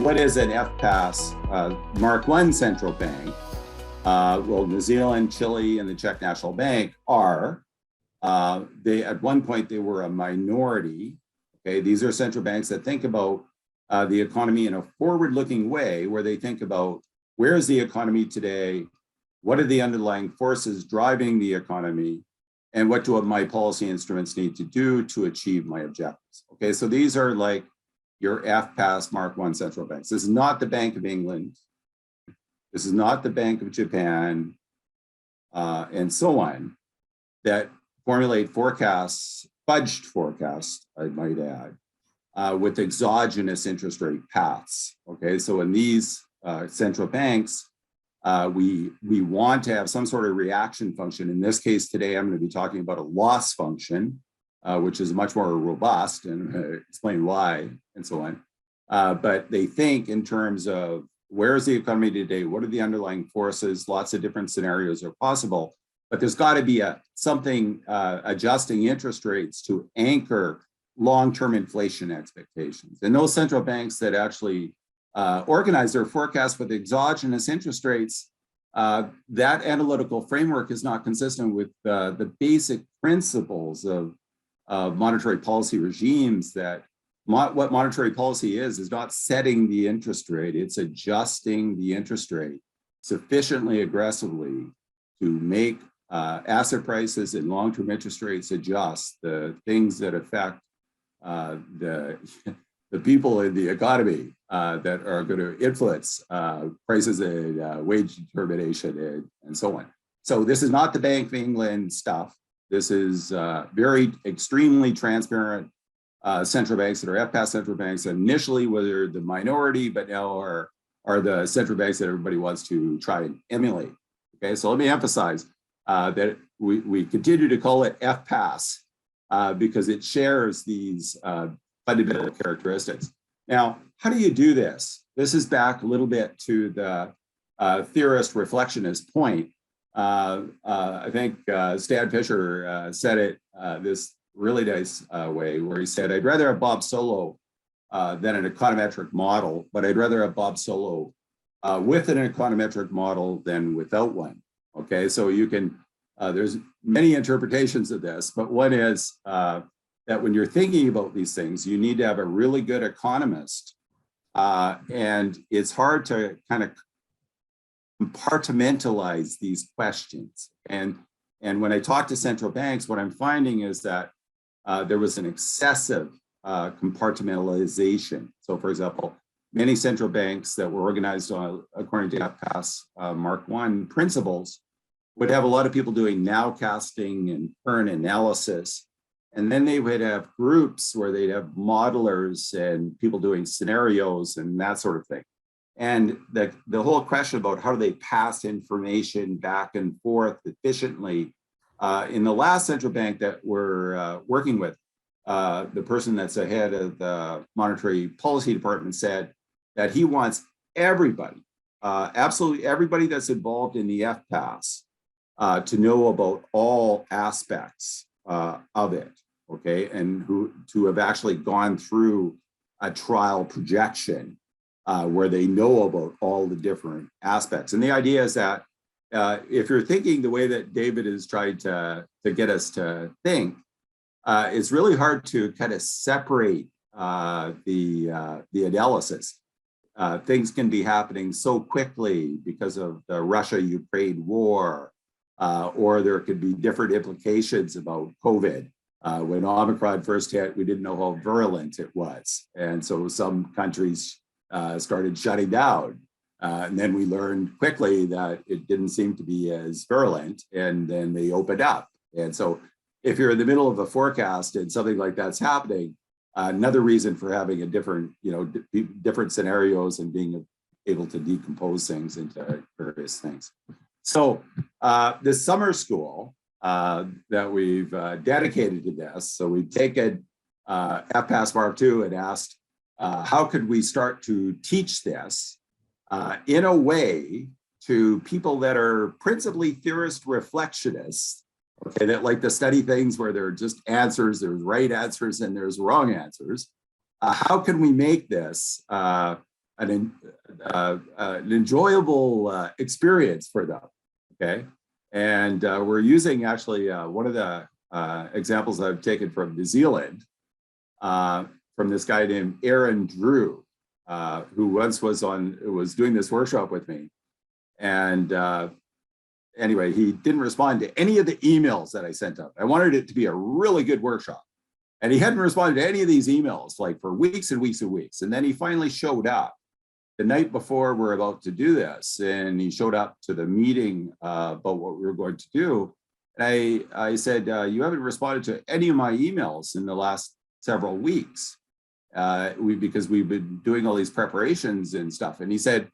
what is an FPAS Mark I central bank? Well, New Zealand, Chile, and the Czech National Bank are. They at one point they were a minority. Okay, these are central banks that think about the economy in a forward-looking way, where they think about where is the economy today, what are the underlying forces driving the economy, and what do my policy instruments need to do to achieve my objectives. Okay, so these are like your FPAS Mark I central banks. This is not the Bank of England. This is not the Bank of Japan, and so on, that formulate forecasts, fudged forecasts, I might add, with exogenous interest rate paths. Okay, so in these central banks, we want to have some sort of reaction function. In this case today, I'm going to be talking about a loss function, which is much more robust, and I'm going to explain why and so on. But they think in terms of where is the economy today? What are the underlying forces? Lots of different scenarios are possible, but there's got to be something adjusting interest rates to anchor long-term inflation expectations. And those central banks that actually organize their forecast with exogenous interest rates, that analytical framework is not consistent with the basic principles of monetary policy regimes. That what monetary policy is not setting the interest rate, it's adjusting the interest rate sufficiently aggressively to make asset prices and long-term interest rates adjust, the things that affect the people in the economy that are going to influence prices and wage determination and so on. So this is not the Bank of England stuff. This is very extremely transparent central banks that are FPAS central banks. Initially were the minority, but now are the central banks that everybody wants to try and emulate. Okay, so let me emphasize that we continue to call it FPAS because it shares these fundamental characteristics. Now, how do you do this? This is back a little bit to the theorist reflectionist point. I think Stan Fischer said it this really nice way, where he said, I'd rather have Bob Solow than an econometric model, but I'd rather have Bob Solow with an econometric model than without one. Okay, so you can, there's many interpretations of this, but one is that when you're thinking about these things, you need to have a really good economist. And it's hard to kind of compartmentalize these questions. And when I talk to central banks, what I'm finding is that there was an excessive compartmentalization. So for example, many central banks that were organized according to FPAS Mark I principles would have a lot of people doing nowcasting and current analysis. And then they would have groups where they'd have modelers and people doing scenarios and that sort of thing. And the whole question about how do they pass information back and forth efficiently, in the last central bank that we're working with, the person that's ahead of the monetary policy department said that he wants everybody, absolutely everybody that's involved in the FPAS to know about all aspects of it, okay, and to have actually gone through a trial projection where they know about all the different aspects. And the idea is that if you're thinking the way that David is trying to get us to think, it's really hard to kind of separate the analysis. Things can be happening so quickly because of the Russia-Ukraine war, or there could be different implications about COVID. When Omicron first hit, we didn't know how virulent it was. And so some countries started shutting down. And then we learned quickly that it didn't seem to be as virulent, and then they opened up. And so if you're in the middle of a forecast and something like that's happening, another reason for having a different, different scenarios and being able to decompose things into various things. So this summer school that we've dedicated to this, so we've taken FPAS Mark II and asked, how could we start to teach this in a way to people that are principally theorist reflectionists, okay, that like to study things where there are just answers, there's right answers and there's wrong answers. How can we make this an enjoyable experience for them. Okay, and we're using actually one of the examples I've taken from New Zealand, from this guy named Aaron Drew, who once was doing this workshop with me, and anyway, he didn't respond to any of the emails that I sent out. I wanted it to be a really good workshop, and he hadn't responded to any of these emails like for weeks and weeks and weeks. And then he finally showed up the night before we're about to do this, and he showed up to the meeting about what we were going to do. And I said, you haven't responded to any of my emails in the last several weeks, because we've been doing all these preparations and stuff. And he said,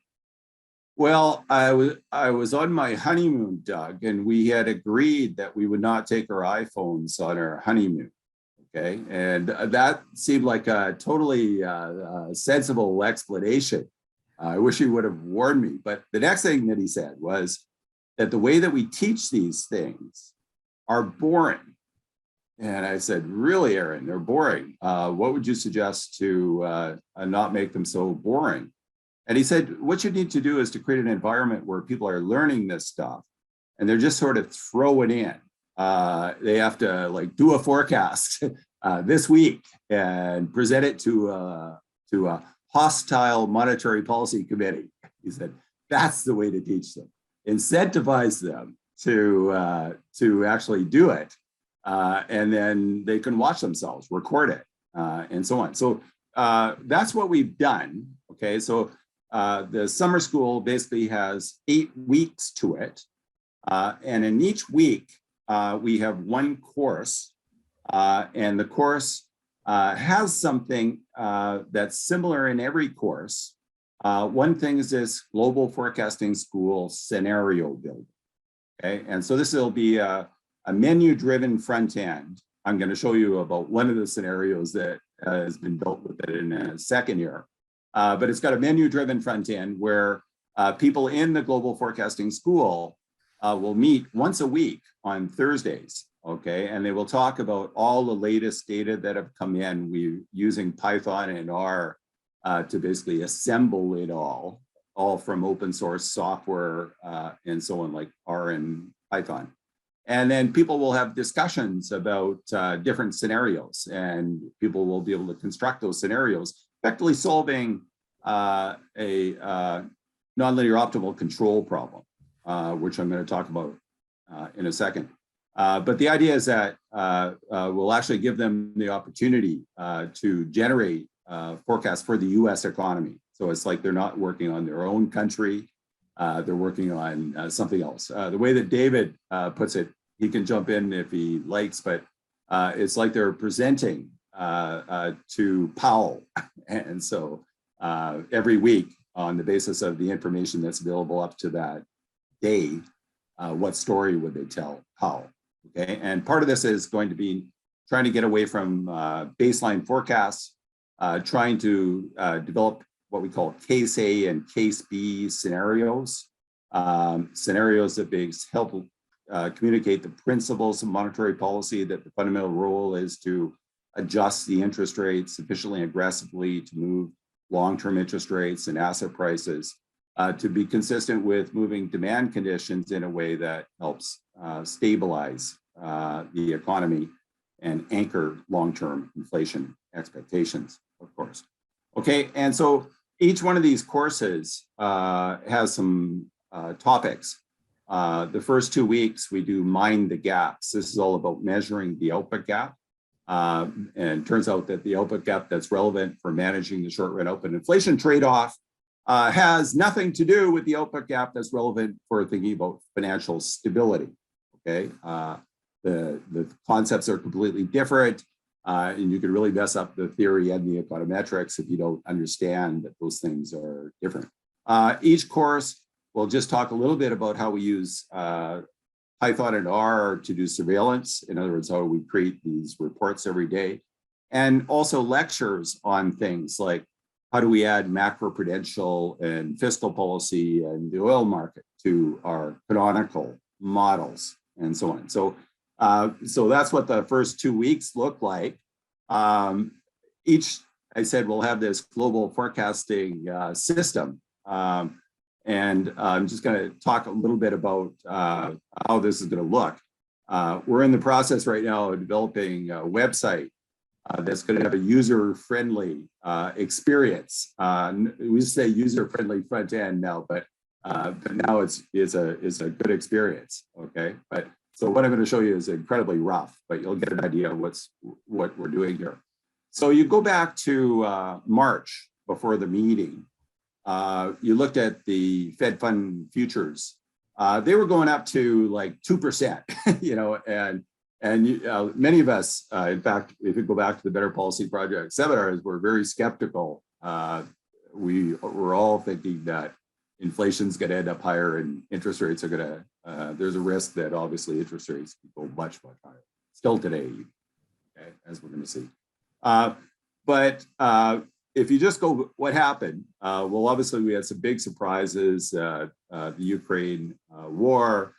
well, I was on my honeymoon, Doug, and we had agreed that we would not take our iPhones on our honeymoon. Okay, and that seemed like a totally sensible explanation. I wish he would have warned me. But the next thing that he said was that the way that we teach these things are boring. And I said, really, Aaron, they're boring. What would you suggest to not make them so boring? And he said, what you need to do is to create an environment where people are learning this stuff and they're just sort of throwing in. They have to like do a forecast this week and present it to a hostile monetary policy committee. He said, that's the way to teach them. Incentivize them to actually do it. And then they can watch themselves, record it, and so on. So that's what we've done. Okay, so the summer school basically has 8 weeks to it. And in each week, we have one course, and the course has something that's similar in every course. One thing is this global forecasting school scenario building. Okay, and so this will be a menu-driven front end. I'm going to show you about one of the scenarios that has been built with it in a second year. But it's got a menu-driven front end where people in the global forecasting school will meet once a week on Thursdays. Okay, and they will talk about all the latest data that have come in. We're using Python and R to basically assemble it all from open source software and so on, like R and Python. And then people will have discussions about different scenarios, and people will be able to construct those scenarios, effectively solving a nonlinear optimal control problem, which I'm going to talk about in a second. But the idea is that we'll actually give them the opportunity to generate forecasts for the US economy. So it's like they're not working on their own country, they're working on something else. The way that David puts it, he can jump in if he likes, but it's like they're presenting to Powell. And so every week, on the basis of the information that's available up to that day, what story would they tell Powell? Okay, and part of this is going to be trying to get away from baseline forecasts, trying to develop what we call case A and case B scenarios, scenarios that help communicate the principles of monetary policy, that the fundamental role is to adjust the interest rates sufficiently aggressively to move long-term interest rates and asset prices to be consistent with moving demand conditions in a way that helps stabilize the economy and anchor long-term inflation expectations, of course. Okay, and so each one of these courses has some topics. The first 2 weeks, we do mind the gaps. This is all about measuring the output gap. And it turns out that the output gap that's relevant for managing the short run output inflation trade-off has nothing to do with the output gap that's relevant for thinking about financial stability. Okay, the concepts are completely different, and you can really mess up the theory and the econometrics if you don't understand that those things are different. Each course will just talk a little bit about how we use Python and R to do surveillance. In other words, how we create these reports every day, and also lectures on things like how do we add macroprudential and fiscal policy and the oil market to our canonical models and so on. So, so that's what the first 2 weeks look like. Each I said we'll have this global forecasting system. And I'm just going to talk a little bit about how this is going to look. We're in the process right now of developing a website that's going to have a user-friendly experience. We say user-friendly front end now, but now it's a good experience. Okay, but so what I'm going to show you is incredibly rough, but you'll get an idea of what we're doing here. So you go back to March before the meeting. You looked at the Fed fund futures. They were going up to like 2%, you know, and many of us, in fact, if you go back to the Better Policy Project seminars, were very skeptical. We were all thinking that inflation's going to end up higher and interest rates are going to, there's a risk that obviously interest rates will go much, much higher. Still today, okay, as we're going to see. But if you just go, what happened? Well, obviously we had some big surprises, the Ukraine war,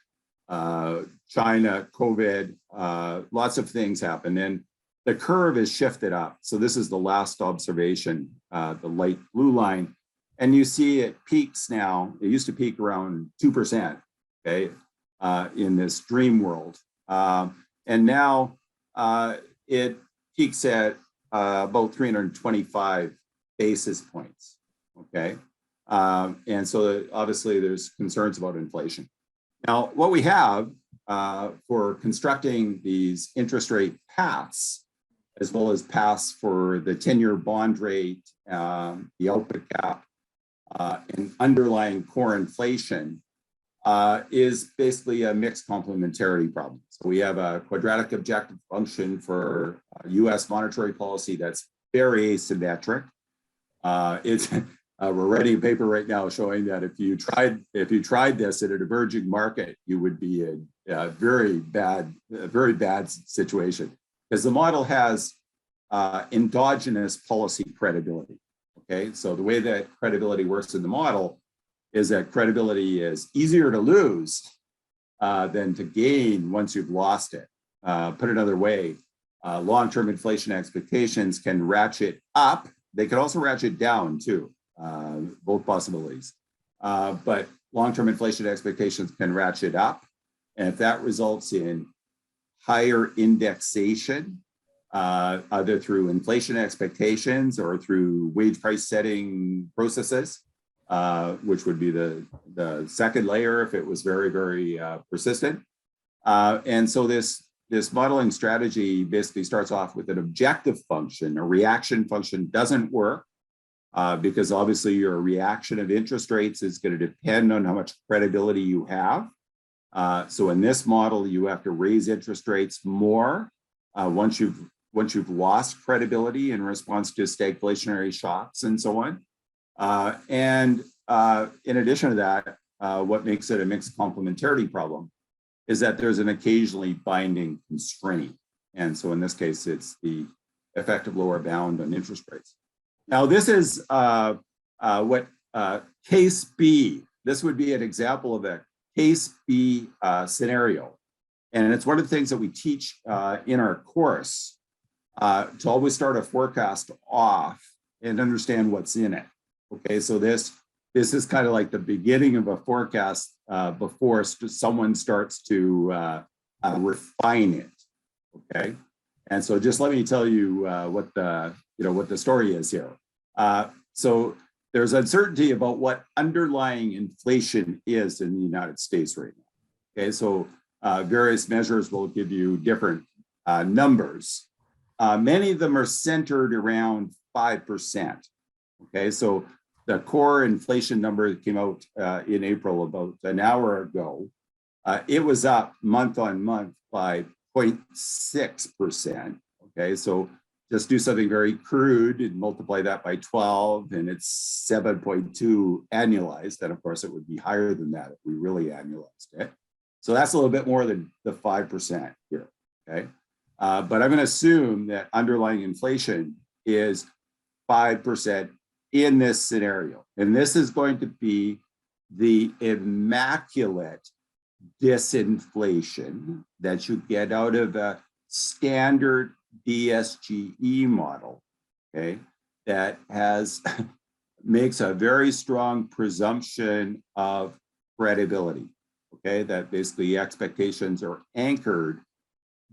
China, COVID, lots of things happened. And the curve is shifted up. So this is the last observation, the light blue line. And you see it peaks now. It used to peak around 2%, okay, in this dream world. And now it peaks at about 325 basis points, okay? And so obviously there's concerns about inflation. Now, what we have for constructing these interest rate paths, as well as paths for the 10-year bond rate, the output cap, and underlying core inflation is basically a mixed complementarity problem. So we have a quadratic objective function for US monetary policy that's very asymmetric. We're writing a paper right now showing that if you tried this in a diverging market, you would be in a very bad situation, because the model has endogenous policy credibility. Okay, so the way that credibility works in the model is that credibility is easier to lose than to gain once you've lost it. Put another way, long-term inflation expectations can ratchet up. They can also ratchet down too, both possibilities. But long-term inflation expectations can ratchet up. And if that results in higher indexation, either through inflation expectations or through wage price setting processes, which would be the second layer if it was very, very persistent. And so this modeling strategy basically starts off with an objective function. A reaction function doesn't work because obviously your reaction of interest rates is going to depend on how much credibility you have. So in this model, you have to raise interest rates more once you've lost credibility in response to stagflationary shocks and so on. And in addition to that, what makes it a mixed complementarity problem is that there's an occasionally binding constraint. And so in this case, it's the effective lower bound on interest rates. Now, this is what case B, this would be an example of a case B scenario. And it's one of the things that we teach in our course to always start a forecast off and understand what's in it. Okay, so this is kind of like the beginning of a forecast before someone starts to refine it. Okay, and so just let me tell you what the story is here. So there's uncertainty about what underlying inflation is in the United States right now. Okay, so various measures will give you different numbers. Many of them are centered around 5%. Okay, so the core inflation number that came out in April about an hour ago, it was up month on month by 0.6%. Okay, so just do something very crude and multiply that by 12, and it's 7.2 annualized. And of course, it would be higher than that if we really annualized it. So that's a little bit more than the 5% here. Okay, but I'm going to assume that underlying inflation is 5% in this scenario. And this is going to be the immaculate disinflation that you get out of a standard DSGE model, okay, that has makes a very strong presumption of credibility. Okay, that basically expectations are anchored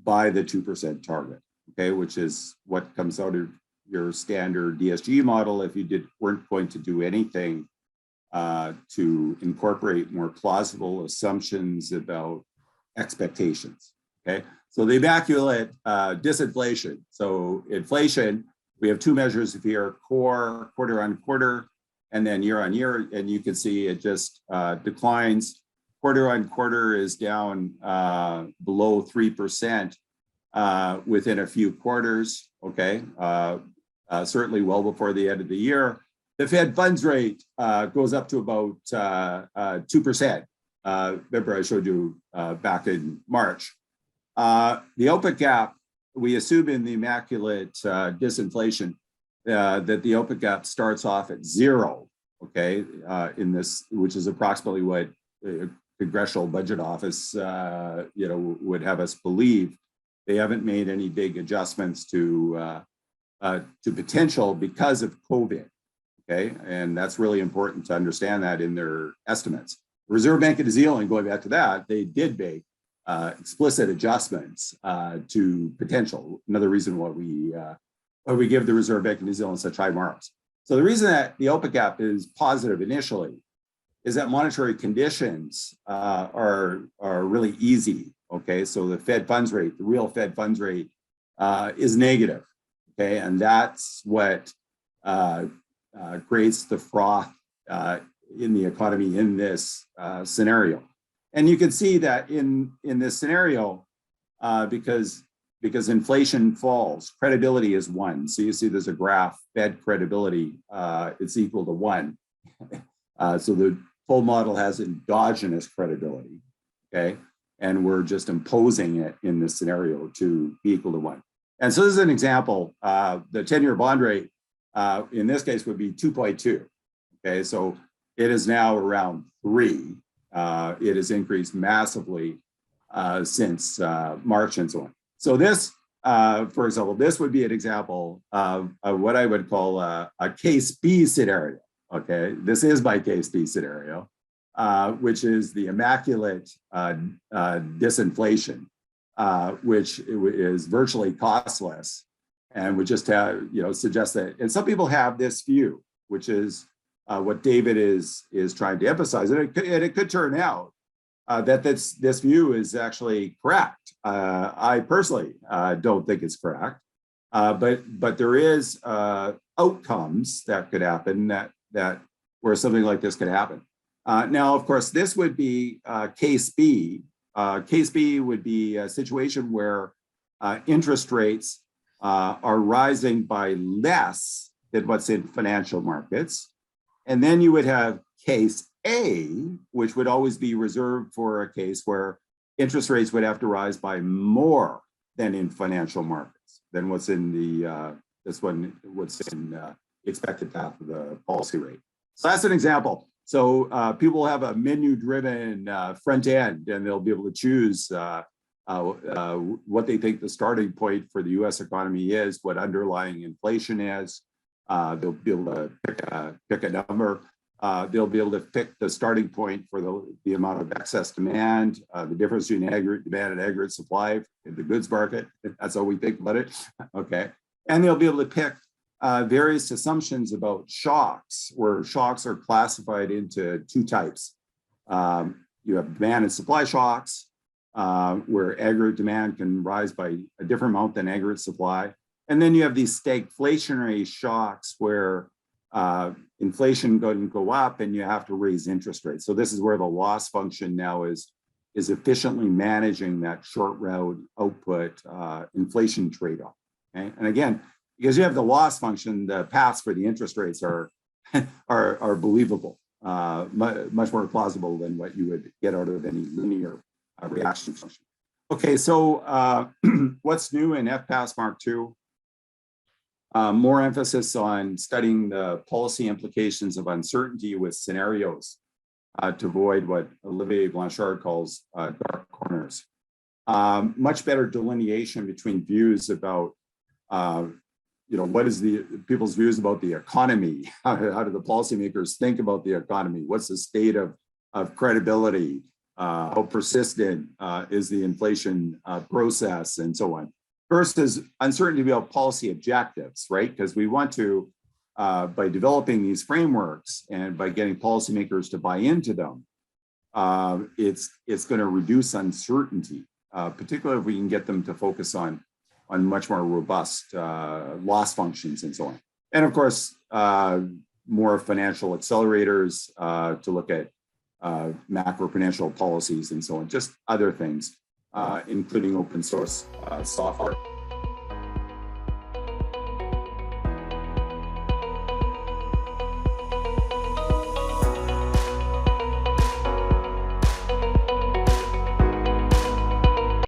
by the 2% target. Okay, which is what comes out of your standard DSG model if you weren't going to do anything to incorporate more plausible assumptions about expectations. Okay, so the immaculate disinflation. So inflation, we have two measures here: core, quarter on quarter, and then year on year. And you can see it just declines. Quarter on quarter is down below 3% within a few quarters. Okay, certainly well before the end of the year. The Fed funds rate goes up to about 2%. Remember, I showed you back in March. The output gap, we assume in the immaculate disinflation that the output gap starts off at 0. Okay, in this, which is approximately what the Congressional Budget Office, would have us believe. They haven't made any big adjustments to potential because of COVID. Okay, and that's really important to understand that in their estimates. Reserve Bank of New Zealand, going back to that, they did make explicit adjustments to potential. Another reason why we give the Reserve Bank of New Zealand such high marks. So the reason that the output gap is positive initially is that monetary conditions are really easy. Okay, so the Fed funds rate, the real Fed funds rate, is negative. Okay, and that's what creates the froth in the economy in this scenario. And you can see that in this scenario, because inflation falls, credibility is 1. So you see there's a graph, Fed credibility, it's equal to 1. So the full model has endogenous credibility, okay? And we're just imposing it in this scenario to be equal to 1. And so this is an example. The 10-year bond rate, in this case, would be 2.2. Okay, so it is now around 3. It has increased massively since March and so on. So this, for example, this would be an example of what I would call a case B scenario. Okay, this is my case B scenario, which is the immaculate disinflation, which is virtually costless, and would just have, suggest that. And some people have this view, which is what David is trying to emphasize, and it could turn out that this view is actually correct. I personally don't think it's correct, but there is outcomes that could happen that where something like this could happen. Now, of course, this would be case B. Case B would be a situation where interest rates are rising by less than what's in financial markets. And then you would have case A, which would always be reserved for a case where interest rates would have to rise by more than in financial markets, than what's in the what's in expected path of the policy rate. So that's an example. So people have a menu-driven front end, and they'll be able to choose what they think the starting point for the U.S. economy is, what underlying inflation is. They'll be able to pick a number. They'll be able to pick the starting point for the amount of excess demand, the difference between aggregate demand and aggregate supply in the goods market. That's how we think about it. Okay, and they'll be able to pick various assumptions about shocks, where shocks are classified into 2 types. You have demand and supply shocks, where aggregate demand can rise by a different amount than aggregate supply. And then you have these stagflationary shocks where inflation doesn't go up and you have to raise interest rates. So this is where the loss function now is efficiently managing that short route output inflation trade-off. Okay? And again, because you have the loss function, the paths for the interest rates are believable, much more plausible than what you would get out of any linear reaction function. Okay, so what's new in FPAS Mark II? More emphasis on studying the policy implications of uncertainty with scenarios to avoid what Olivier Blanchard calls dark corners. Much better delineation between views about what is the people's views about the economy? How do the policymakers think about the economy? What's the state of credibility? How persistent is the inflation process, and so on? First is uncertainty about policy objectives, right? Because we want to, by developing these frameworks and by getting policymakers to buy into them, it's going to reduce uncertainty, particularly if we can get them to focus on much more robust loss functions and so on. And of course, more financial accelerators to look at macro-financial policies and so on, just other things, including open source software.